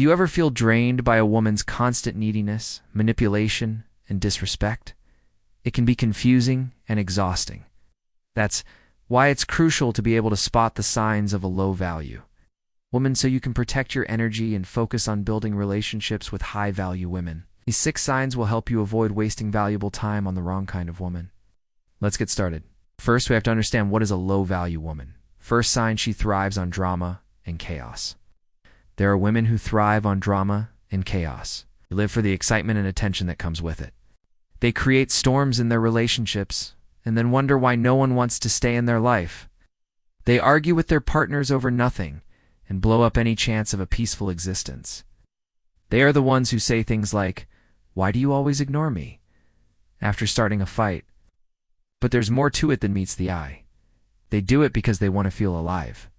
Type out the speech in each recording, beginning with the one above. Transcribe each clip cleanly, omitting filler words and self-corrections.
Do you ever feel drained by a woman's constant neediness, manipulation, and disrespect? It can be confusing and exhausting. That's why it's crucial to be able to spot the signs of a low value woman so you can protect your energy and focus on building relationships with high-value women. These 6 signs will help you avoid wasting valuable time on the wrong kind of woman. Let's get started. First, we have to understand what is a low-value woman. First sign, she thrives on drama and chaos. There are women who thrive on drama and chaos. They live for the excitement and attention that comes with it. They create storms in their relationships and then wonder why no one wants to stay in their life. They argue with their partners over nothing and blow up any chance of a peaceful existence. They are the ones who say things like, "Why do you always ignore me?" after starting a fight. But there's more to it than meets the eye. They do it because they want to feel alive.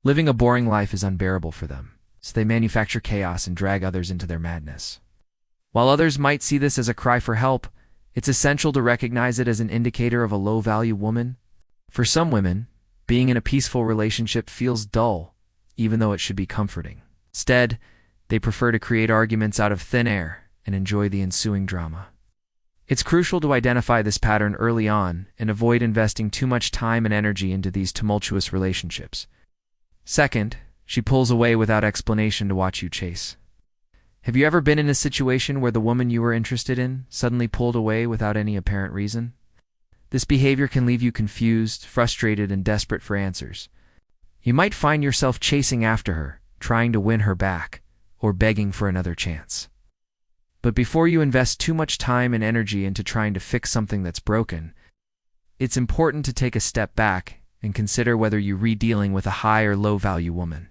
Living a boring life is unbearable for them, so they manufacture chaos and drag others into their madness. While others might see this as a cry for help, it's essential to recognize it as an indicator of a low-value woman. For some women, being in a peaceful relationship feels dull, even though it should be comforting. Instead, they prefer to create arguments out of thin air and enjoy the ensuing drama. It's crucial to identify this pattern early on and avoid investing too much time and energy into these tumultuous relationships. Second, she pulls away without explanation to watch you chase. Have you ever been in a situation where the woman you were interested in suddenly pulled away without any apparent reason? This behavior can leave you confused, frustrated, and desperate for answers. You might find yourself chasing after her, trying to win her back, or begging for another chance. But before you invest too much time and energy into trying to fix something that's broken, it's important to take a step back and consider whether you're dealing with a high or low-value woman.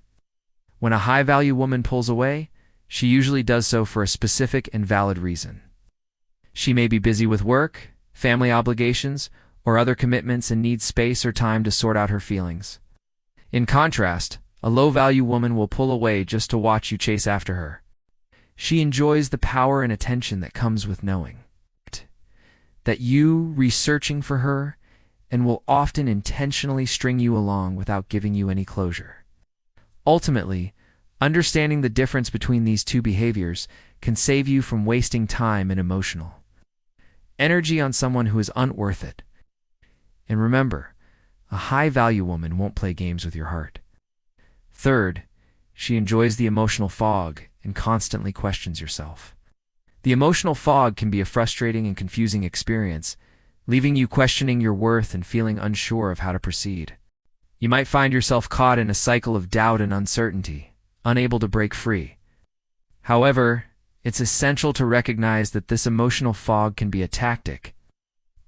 When a high-value woman pulls away, she usually does so for a specific and valid reason. She may be busy with work, family obligations, or other commitments and needs space or time to sort out her feelings. In contrast, a low-value woman will pull away just to watch you chase after her. She enjoys the power and attention that comes with knowing that you researching for her and will often intentionally string you along without giving you any closure. Ultimately, understanding the difference between these two behaviors can save you from wasting time and emotional energy on someone who is unworth it. And remember, a high-value woman won't play games with your heart. Third, she enjoys the emotional fog and constantly questions yourself. The emotional fog can be a frustrating and confusing experience, leaving you questioning your worth and feeling unsure of how to proceed. You might find yourself caught in a cycle of doubt and uncertainty, unable to break free. However, it's essential to recognize that this emotional fog can be a tactic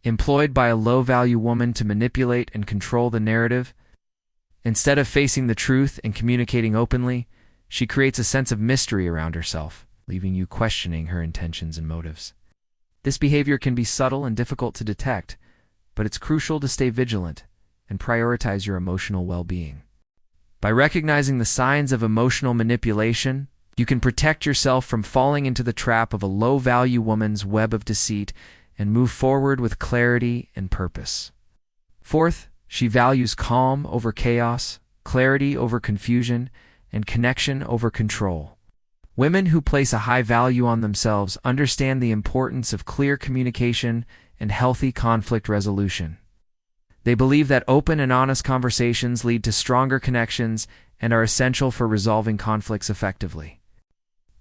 employed by a low-value woman to manipulate and control the narrative. Instead of facing the truth and communicating openly, she creates a sense of mystery around herself, leaving you questioning her intentions and motives. This behavior can be subtle and difficult to detect, but it's crucial to stay vigilant and prioritize your emotional well-being. By recognizing the signs of emotional manipulation, you can protect yourself from falling into the trap of a low-value woman's web of deceit and move forward with clarity and purpose. Fourth, she values calm over chaos, clarity over confusion, and connection over control. Women who place a high value on themselves understand the importance of clear communication and healthy conflict resolution. They believe that open and honest conversations lead to stronger connections and are essential for resolving conflicts effectively.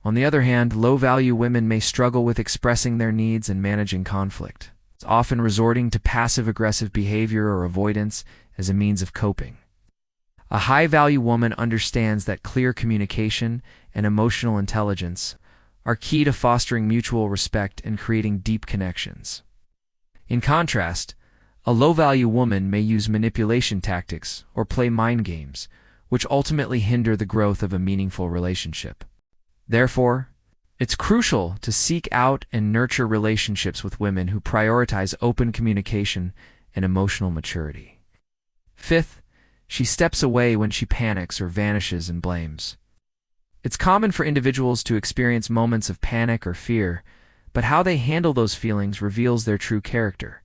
On the other hand, low-value women may struggle with expressing their needs and managing conflict, often resorting to passive-aggressive behavior or avoidance as a means of coping. A high-value woman understands that clear communication and emotional intelligence are key to fostering mutual respect and creating deep connections. In contrast, a low-value woman may use manipulation tactics or play mind games, which ultimately hinder the growth of a meaningful relationship. Therefore, it's crucial to seek out and nurture relationships with women who prioritize open communication and emotional maturity. Fifth, she steps away when she panics or vanishes and blames. It's common for individuals to experience moments of panic or fear, but how they handle those feelings reveals their true character.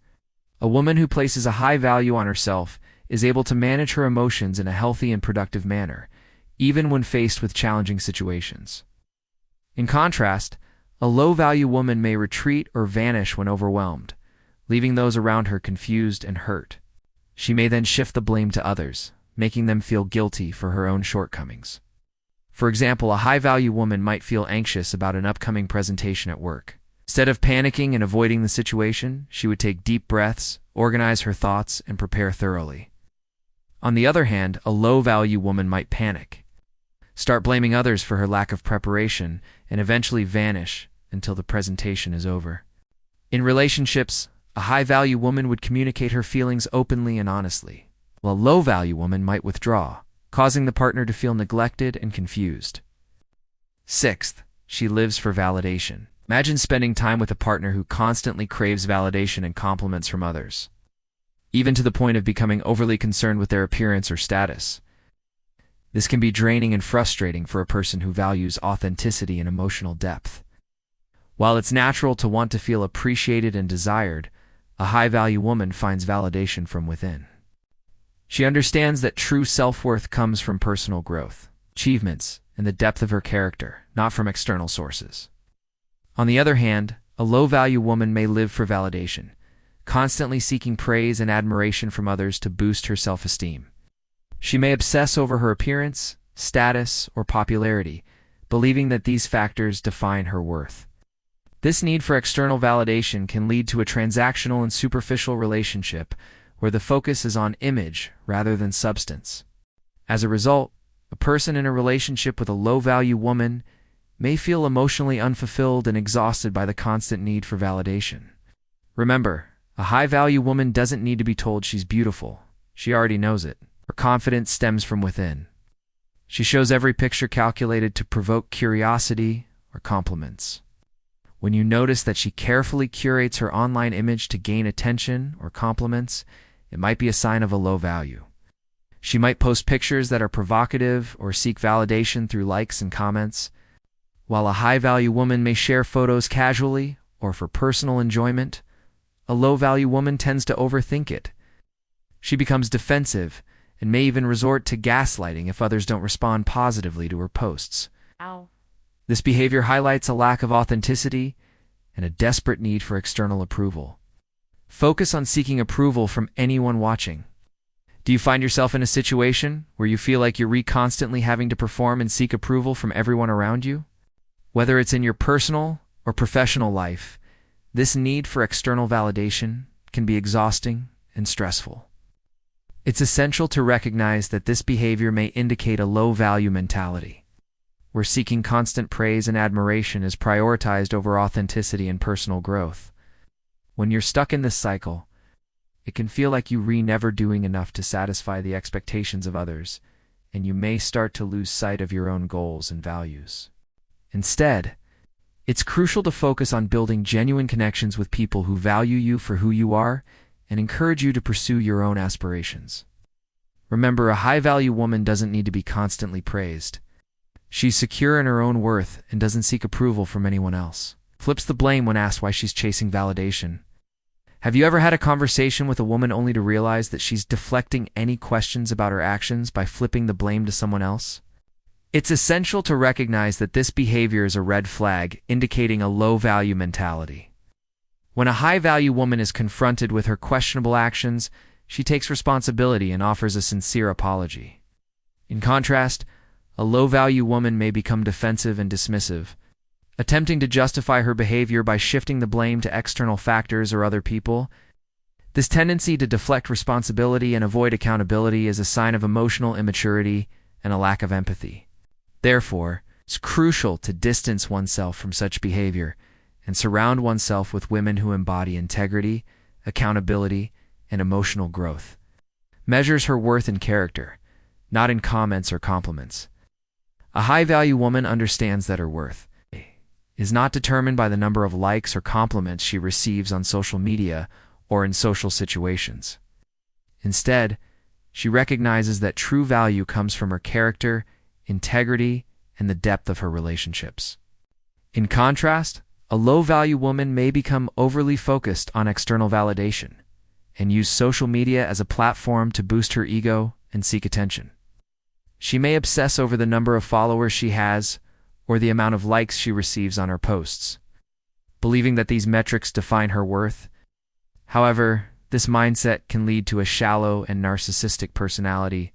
A woman who places a high value on herself is able to manage her emotions in a healthy and productive manner, even when faced with challenging situations. In contrast, a low-value woman may retreat or vanish when overwhelmed, leaving those around her confused and hurt. She may then shift the blame to others, making them feel guilty for her own shortcomings. For example, a high-value woman might feel anxious about an upcoming presentation at work. Instead of panicking and avoiding the situation, she would take deep breaths, organize her thoughts, and prepare thoroughly. On the other hand, a low-value woman might panic, start blaming others for her lack of preparation, and eventually vanish until the presentation is over. In relationships, a high-value woman would communicate her feelings openly and honestly, while a low-value woman might withdraw, causing the partner to feel neglected and confused. Sixth, she lives for validation. Imagine spending time with a partner who constantly craves validation and compliments from others, even to the point of becoming overly concerned with their appearance or status. This can be draining and frustrating for a person who values authenticity and emotional depth. While it's natural to want to feel appreciated and desired, a high-value woman finds validation from within. She understands that true self-worth comes from personal growth, achievements, and the depth of her character, not from external sources. On the other hand, a low-value woman may live for validation, constantly seeking praise and admiration from others to boost her self-esteem. She may obsess over her appearance, status, or popularity, believing that these factors define her worth. This need for external validation can lead to a transactional and superficial relationship where the focus is on image rather than substance. As a result, a person in a relationship with a low-value woman may feel emotionally unfulfilled and exhausted by the constant need for validation. Remember, a high-value woman doesn't need to be told she's beautiful. She already knows it. Her confidence stems from within. She shows every picture calculated to provoke curiosity or compliments. When you notice that she carefully curates her online image to gain attention or compliments, it might be a sign of a low value. She might post pictures that are provocative or seek validation through likes and comments. While a high-value woman may share photos casually or for personal enjoyment, a low-value woman tends to overthink it. She becomes defensive and may even resort to gaslighting if others don't respond positively to her posts. Ow. This behavior highlights a lack of authenticity and a desperate need for external approval. Focus on seeking approval from anyone watching. Do you find yourself in a situation where you feel like you're constantly having to perform and seek approval from everyone around you? Whether it's in your personal or professional life, this need for external validation can be exhausting and stressful. It's essential to recognize that this behavior may indicate a low-value mentality, where seeking constant praise and admiration is prioritized over authenticity and personal growth. When you're stuck in this cycle, it can feel like you're never doing enough to satisfy the expectations of others, and you may start to lose sight of your own goals and values. Instead, it's crucial to focus on building genuine connections with people who value you for who you are and encourage you to pursue your own aspirations. Remember, a high-value woman doesn't need to be constantly praised. She's secure in her own worth and doesn't seek approval from anyone else. Flips the blame when asked why she's chasing validation. Have you ever had a conversation with a woman only to realize that she's deflecting any questions about her actions by flipping the blame to someone else? It's essential to recognize that this behavior is a red flag indicating a low-value mentality. When a high-value woman is confronted with her questionable actions, she takes responsibility and offers a sincere apology. In contrast, a low-value woman may become defensive and dismissive, attempting to justify her behavior by shifting the blame to external factors or other people. This tendency to deflect responsibility and avoid accountability is a sign of emotional immaturity and a lack of empathy. Therefore, it's crucial to distance oneself from such behavior and surround oneself with women who embody integrity, accountability, and emotional growth. Measures her worth in character, not in comments or compliments. A high-value woman understands that her worth is not determined by the number of likes or compliments she receives on social media or in social situations. Instead, she recognizes that true value comes from her character, integrity, and the depth of her relationships. In contrast, a low-value woman may become overly focused on external validation and use social media as a platform to boost her ego and seek attention. She may obsess over the number of followers she has or the amount of likes she receives on her posts, believing that these metrics define her worth. However, this mindset can lead to a shallow and narcissistic personality,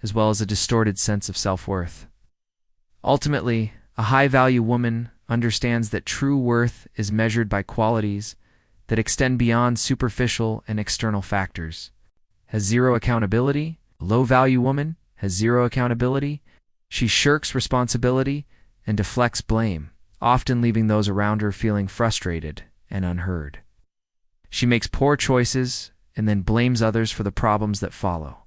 as well as a distorted sense of self-worth. Ultimately, a high-value woman understands that true worth is measured by qualities that extend beyond superficial and external factors. Has zero accountability? A low-value woman has zero accountability. She shirks responsibility and deflects blame, often leaving those around her feeling frustrated and unheard. She makes poor choices and then blames others for the problems that follow.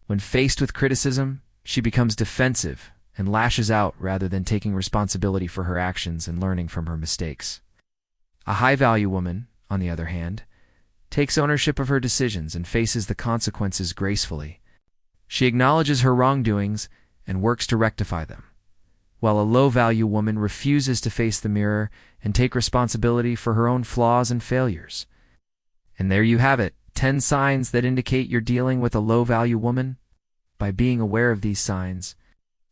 When faced with criticism, she becomes defensive and lashes out rather than taking responsibility for her actions and learning from her mistakes. A high-value woman, on the other hand, takes ownership of her decisions and faces the consequences gracefully. She acknowledges her wrongdoings and works to rectify them, while a low-value woman refuses to face the mirror and take responsibility for her own flaws and failures. And there you have it, 10 signs that indicate you're dealing with a low-value woman. By being aware of these signs,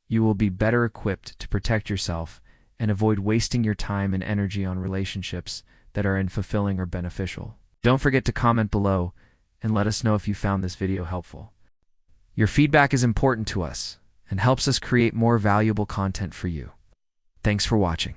you will be better equipped to protect yourself and avoid wasting your time and energy on relationships that are unfulfilling or beneficial. Don't forget to comment below and let us know if you found this video helpful. Your feedback is important to us and helps us create more valuable content for you. Thanks for watching.